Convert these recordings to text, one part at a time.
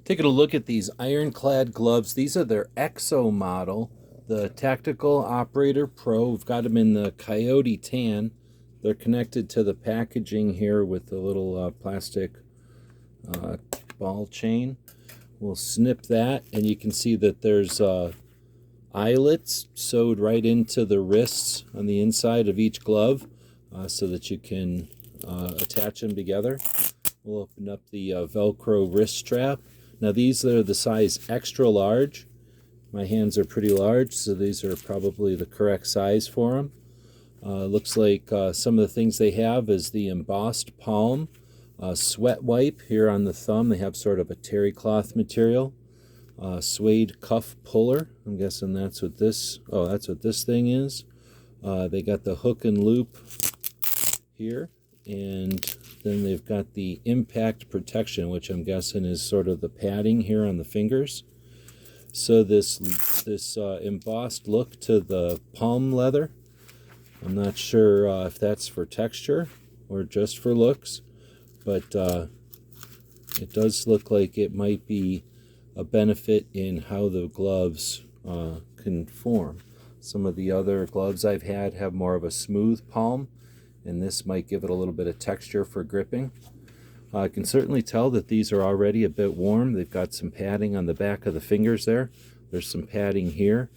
Taking a look at these Ironclad gloves. These are their EXO model, the Tactical Operator Pro. We've got them in the Coyote Tan. They're connected to the packaging here with a little plastic ball chain. We'll snip that, and you can see that there's eyelets sewed right into the wrists on the inside of each glove so that you can attach them together. We'll open up the Velcro wrist strap. Now these are the size extra large. My hands are pretty large, so these are probably the correct size for them. Looks like some of the things they have is the embossed palm, sweat wipe here on the thumb. They have sort of a terry cloth material. Suede cuff puller. I'm guessing that's what this. Oh, that's what this thing is. They got the hook and loop here, and then they've got the impact protection, which I'm guessing is sort of the padding here on the fingers. So this embossed look to the palm leather. I'm not sure if that's for texture or just for looks, but it does look like it might be a benefit in how the gloves can form. Some of the other gloves I've had have more of a smooth palm, and this might give it a little bit of texture for gripping. I can certainly tell that these are already a bit warm. They've got some padding on the back of the fingers there. There's some padding here.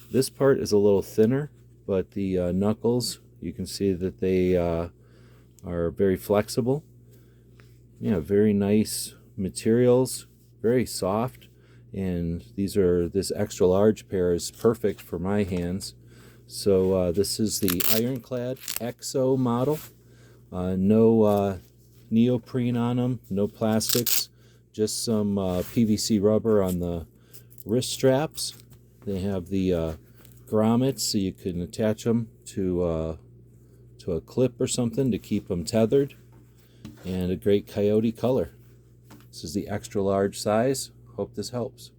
This part is a little thinner, but the knuckles, you can see that they are very flexible. Yeah, very nice materials, very soft, and this extra large pair is perfect for my hands. So this is the Ironclad EXO model. No neoprene on them, no plastics, just some PVC rubber on the wrist straps. They have the grommets, so you can attach them to a clip or something to keep them tethered, and a great coyote color. This is the extra large size. Hope this helps.